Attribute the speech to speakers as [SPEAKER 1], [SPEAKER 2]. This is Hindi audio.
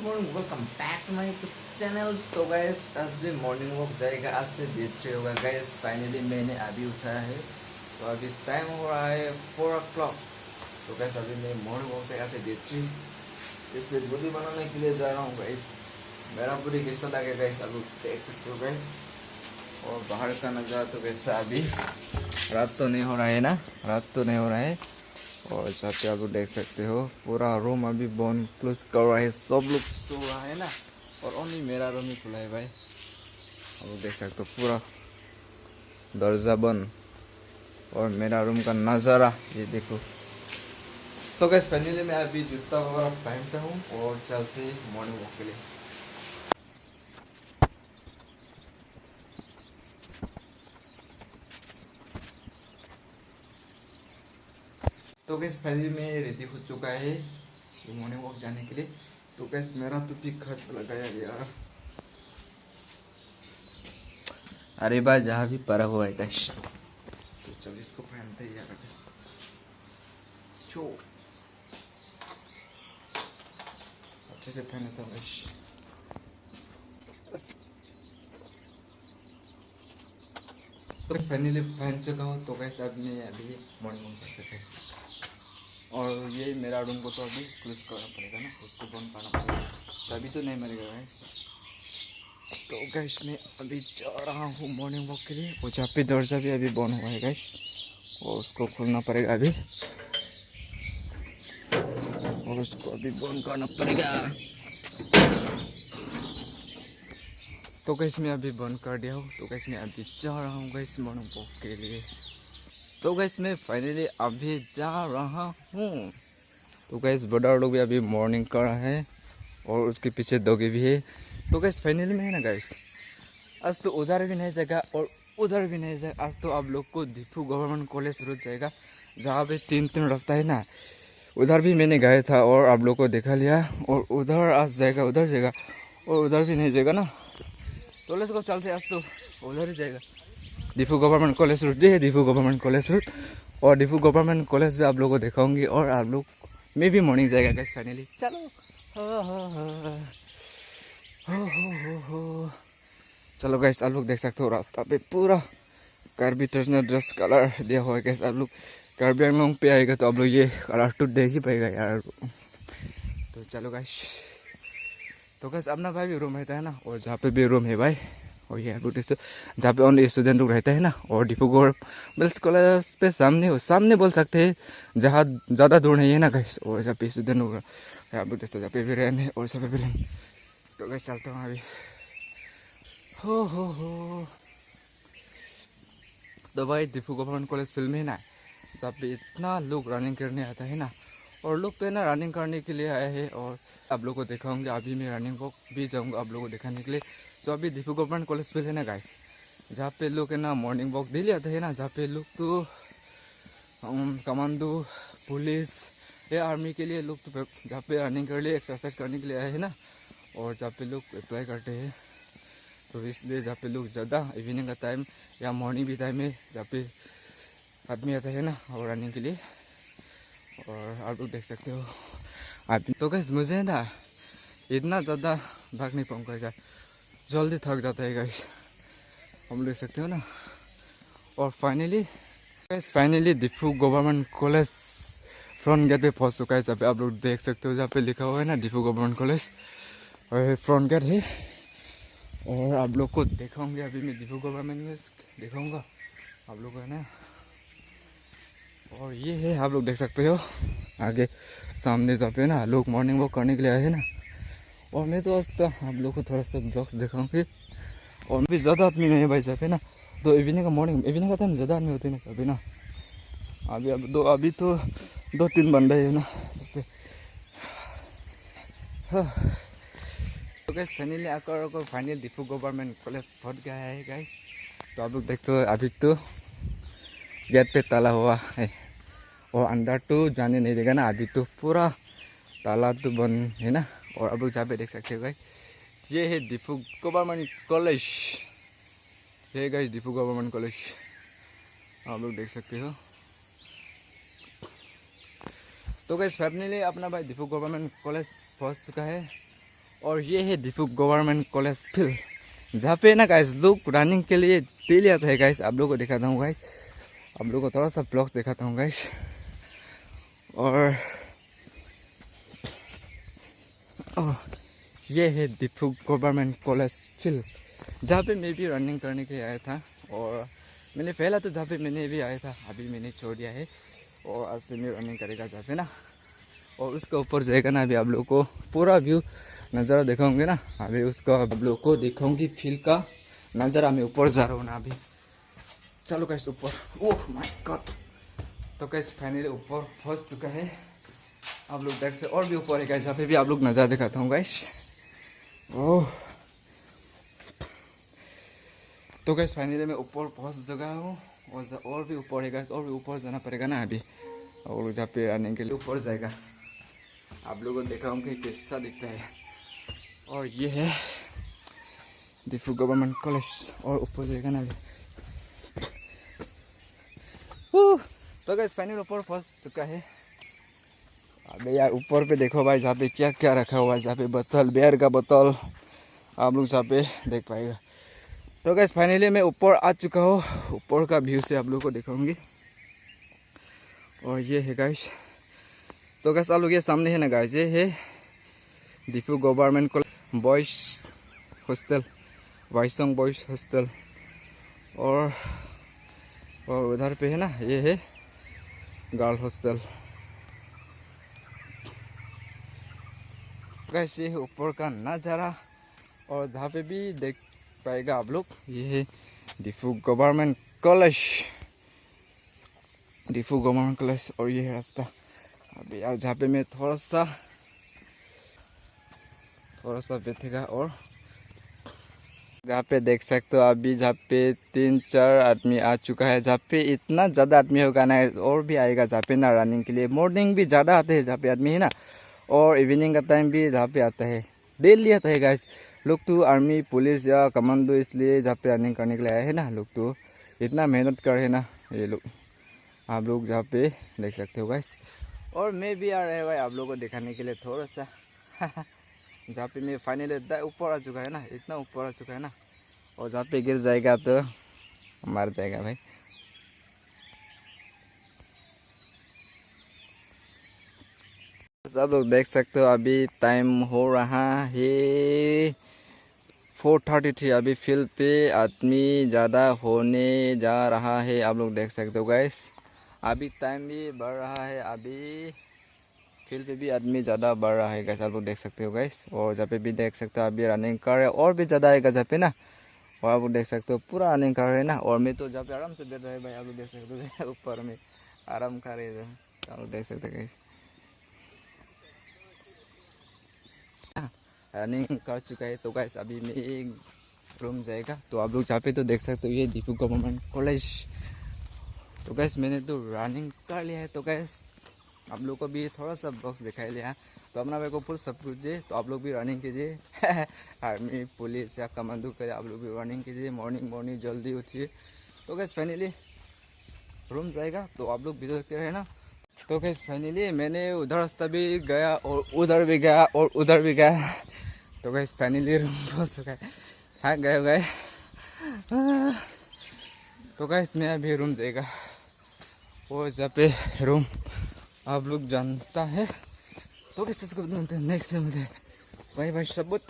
[SPEAKER 1] Good morning, welcome back to my YouTube channel. तो गैस आज भी मॉर्निंग वॉक जाएगा, आज से डे 3 होगा गैस। फाइनली मैंने अभी उठाया है, तो अभी टाइम हो रहा है 4 o'clock। तो गैस अभी मैं मॉर्निंग वॉक जाएगा, आज से डे 3 इसलिए बॉडी बनाने के लिए जा रहा हूँ गैस। मेरा बॉडी कैसा लगेगा गैस आप देख सकते हो गैस। और बाहर का नज़ारा तो कैसा, अभी रात तो नहीं हो रहा है ना, रात तो नहीं हो रहा है। और यहाँ पे आप लोग देख सकते हो पूरा रूम अभी बंद क्लोज कर रहा है, सब लोग सो रहा है ना, और ओनली मेरा रूम ही खुला है भाई। आप लोग देख सकते हो पूरा दरवाजा बंद और मेरा रूम का नज़ारा ये देखो। तो गैस फाइनली मैं अभी जूता वगैरह पहनता हूँ और चलते मॉर्निंग वॉक के लिए। तो गैस फाइनली मैं रेडी हो चुका है मॉर्निंग वॉक जाने के लिए। तो गैस मेरा तो भी खर्च लगाया यार, अरे बार जहाँ भी पड़ा हुआ है गैस। तो चल इसको पहनते ही यार, छो अच्छे से पहने तो गैस। तो गैस फाइनली पहन चुका हूँ। तो गैस अब मैं अभी मॉर्निंग वॉक करते गैस। और ये मेरा रूम को तो अभी क्लोज करना पड़ेगा ना, उसको बंद करना पड़ेगा, तभी तो नहीं मरेगा गैस। तो गैस मैं अभी जा रहा हूँ मॉर्निंग वॉक के लिए। और जहाँ पे दरवाजा भी अभी बंद हुआ है गैस, और उसको खोलना पड़ेगा अभी, और उसको अभी बंद करना पड़ेगा। तो गैस मैं अभी बंद कर दिया हूँ। तो गैस मैं अभी जा रहा हूँ गैस मॉर्निंग वॉक के लिए। तो गैस मैं फाइनली अभी जा रहा हूँ। तो गैस बड़ा लोग भी अभी मॉर्निंग कर रहा है, और उसके पीछे डॉगी भी है। तो गैस फाइनली में है ना गैस, आज तो उधर भी नहीं जाएगा और उधर भी नहीं जाएगा। आज तो आप लोग को दीपू गवर्नमेंट कॉलेज रोड जाएगा, जहाँ पे 3 रास्ता है ना। उधर भी मैंने गया था और आप लोग को देखा लिया, और उधर आज जाएगा, उधर जाएगा, और उधर भी नहीं जाएगा ना। तो लेट्स को चलते, आज तो उधर ही जाएगा। दीपू गवर्नमेंट कॉलेज रोड ये है, दीपू गवर्नमेंट कॉलेज रोड। और दीपू गवर्नमेंट कॉलेज भी आप लोग को दिखाऊंगी, और आप लोग में भी मॉर्निंग जाएगा गैस फाइनली। चलो हो। चलो गैस आप लोग देख सकते हो रास्ता पे पूरा कार्बी ट्रेडिशनल ड्रेस कलर दिया हुआ है गैस। आप लोग कार्बी आंगलोंग पे आएगा तो आप लोग ये कलर तो देख ही पाएगा यार। तो चलो गैस, तो गैस अपना भाई भी रूम रहता है ना, और जहाँ पे भी रूम है भाई, और ये एडवर्टाइज जहाँ पे ओनली स्टूडेंट लोग रहते हैं ना। और डिब्रूगढ़ गर्ल्स कॉलेज पे सामने हो, सामने बोल सकते हैं, जहाँ ज़्यादा दूर नहीं है ना गैस। और जहाँ पे स्टूडेंट लोग एडवर्टाइज जहाँ पे भी रहने और सब पे भी रहने। तो गैस चलता हूँ अभी। हो। तो भाई दीपू गवर्नमेंट कॉलेज फील्ड में है ना, जहाँ पे इतना लोग रनिंग करने आता है ना, और लोग तो है ना रनिंग करने के लिए आए हैं। और आप लोग को दिखाऊंगा, अभी मैं रनिंग वॉक भी जाऊंगा आप लोगों को दिखाने के लिए। तो अभी दीपू गवर्नमेंट कॉलेज फील्ड है ना गाइस, जहाँ पे लोग है ना मॉर्निंग वॉक डेली आते हैं ना, जहाँ पे लोग तो कमांडो पुलिस या आर्मी के लिए लोग तो जहाँ पे रनिंग के लिए एक्सरसाइज करने के लिए आए हैं ना, और जहाँ पे लोग अप्लाई करते हैं। तो इसलिए जहाँ पे लोग ज़्यादा इवनिंग का टाइम या मॉर्निंग भी टाइम है, जहाँ पे आदमी आता है ना और रनिंग के लिए। और आप लोग देख सकते हो आदमी। तो गैस मुझे ना इतना ज़्यादा भाग नहीं पाऊँगा यार, जल्दी थक जाता है गैस, हम देख सकते हो ना। और finally Deepu government college front gate पे पहुँच चुका है, जहाँ पे आप लोग देख सकते हो, जहाँ पे लिखा हुआ है ना दीपू गवर्नमेंट कॉलेज, और फ्रंट गेट है। और आप लोग को दिखाऊंगे अभी मैं दीपू गवर्नमेंट में दिखाऊंगा आप लोग को है ना। और ये है आप लोग देख सकते हो आगे सामने जहाँ पे ना लोग मॉर्निंग वॉक करने के लिए आए हैं ना। और मैं तो आज तो आप लोग को थोड़ा सा ब्लॉग्स दिखाऊंगी। और भी ज़्यादा आदमी नहीं है भाई साहब है ना, तो इवनिंग का मॉर्निंग इवनिंग का टाइम ज़्यादा आदमी होते हैं ना कभी ना। अभी तो 2-3 बंदे है ना सब पे। हाँ। तो गैस फाइनली आकर फाइनल दीपू गवर्नमेंट कॉलेज पहुंच गया है गाइस। तो आप लोग देखते हो अभी तो गेट पे ताला हुआ है, और अंदर तो जाने नहीं देगा ना, अभी तो पूरा ताला तो बंद है ना। और अब लोग जहाँ पे देख सकते हो गाइस, ये है दीपू गवर्नमेंट कॉलेज, ये गाइस दीपू गवर्नमेंट कॉलेज आप लोग देख सकते हो। तो गाइस फाइनली अपना भाई दीपू गवर्नमेंट कॉलेज पहुँच चुका है। और ये है दीपू गवर्नमेंट कॉलेज फील्ड, जहाँ पे ना गाइस लोग रनिंग के लिए डेली आते हैं गाइस। आप लोगों को दिखाता हूँ गाइस, आप लोगों को थोड़ा सा ब्लॉग्स दिखाता हूँ गाइस। और ये है दीपू गवर्नमेंट कॉलेज फील्ड, जहाँ पे मैं भी रनिंग करने के लिए आया था। और मैंने पहला तो जहाँ पे मैंने भी आया था, अभी मैंने छोड़ दिया है। और आज से मैं रनिंग करेगा जहाँ पे ना, और उसके ऊपर जाएगा ना। अभी आप लोग को पूरा व्यू नज़ारा दिखाऊंगे ना, अभी उसका आप लोग को दिखाऊंगी फील्ड का नज़ारा। मैं ऊपर जा रहा हूँ ना अभी, चलो कैसे ऊपर। ओह माय गॉड, तो कैसे फाइनली ऊपर पहुँच चुका है। आप लोग देख सकते, और भी ऊपर है गाइस, जहाँ पे भी आप लोग नज़ारा दिखाता हूँ गाइस। ओह, तो गाइस फाइनली मैं ऊपर पहुँच चुका हूँ। और भी ऊपर है गाइस, और भी ऊपर जाना पड़ेगा ना अभी। और जहाँ पे आने के लिए ऊपर जाएगा, आप लोगों को दिखाऊंगा कैसा दिखता है। और ये है दीपू गवर्नमेंट कॉलेज, और ऊपर जाएगा ना अभी। तो गाइस फाइनली ऊपर पहुँच चुका है। अबे यार ऊपर पे देखो भाई, जहाँ पे क्या क्या रखा हुआ है, जहाँ पे बोतल, बियर का बोतल, आप लोग जहाँ पे देख पाएगा। तो गाइस फाइनली मैं ऊपर आ चुका हूँ, ऊपर का व्यू से आप लोगों को दिखाऊंगी। और ये है गाइस, तो गाइस आप लोग ये सामने है ना गाइस, ये है Deepu government college boys hostel, वाइसंग बॉयज हॉस्टल। और उधर पे है ना, ये है गर्ल हॉस्टल। गाइस ये है ऊपर का नज़ारा, और जहाँ पे भी देख पाएगा आप लोग, ये है Deepu government college, Deepu government college. और ये है रास्ता अभी यार, जहाँ पे मैं थोड़ा सा बैठेगा। और जहाँ पे देख सकते हो अभी, जहाँ पे 3-4 आदमी आ चुका है। जहाँ पे इतना ज़्यादा आदमी होगा ना, और भी आएगा जहाँ पे ना रनिंग के लिए। मॉर्निंग भी ज़्यादा आते हैं जहाँ पे आदमी है ना, और इवनिंग का टाइम भी जहाँ पे आता है, डेली आता है गाइस। लोग तो आर्मी, पुलिस या कमांडो इसलिए जहाँ पे रनिंग करने के लिए आए हैं ना, लोग तो इतना मेहनत कर रहे हैं ना ये लोग, आप लोग जहाँ पे देख सकते हो गाइस। और मैं भी आ रहा है भाई आप लोगों को दिखाने के लिए थोड़ा सा जहाँ पे मैं फाइनली ऊपर आ चुका है ना, इतना ऊपर आ चुका है ना। और जहाँ पे गिर जाएगा तो मर जाएगा भाई। सब लोग देख सकते हो अभी टाइम हो रहा है 4:33। अभी फील्ड पे आदमी ज़्यादा होने जा रहा है, आप लोग देख सकते हो गाइस। अभी टाइम भी बढ़ रहा है, अभी फील्ड पे भी आदमी ज़्यादा बढ़ रहा है गाइस, आप लोग देख सकते हो गाइस। और जहाँ पे भी देख सकते हो अभी रनिंग कर रहे, और भी ज़्यादा आएगा जहाँ पे ना। और आप लोग देख सकते हो पूरा रनिंग कर रहे हैं ना। और मैं तो जहाँ पे आराम से बैठ रहे भाई, आप लोग देख सकते हो ऊपर में आराम कर रहे हैं, आप लोग देख सकते हो गाइस। रनिंग कर चुका है तो गाइस अभी मैं एक रूम जाएगा। तो आप लोग जहाँ पे तो देख सकते हो ये दीपू गवर्नमेंट कॉलेज। तो गाइस मैंने तो रनिंग कर लिया है, तो गाइस आप लोग को भी थोड़ा सा बॉक्स दिखाई लिया। तो अपना मेरे को फुल सपोर्ट दीजिए, तो आप लोग भी रनिंग कीजिए आर्मी, पुलिस या कमांडो करे, आप लोग भी रनिंग कीजिए। मॉर्निंग जल्दी उठिए। तो गाइस फाइनली रूम जाएगा, तो आप लोग भी देखते रहे ना। तो गाइस फाइनली मैंने उधर रास्ता भी गया, और उधर भी गया, और उधर भी गया। तो गाइस फाइनली रूम पहुँच चुका है। हाँ गए। तो गाइस मैं अभी रूम जाएगा, और जहाँ पे रूम आप लोग जानता है। तो कैसे इसको नेक्स्ट में बाय बाय सबूत।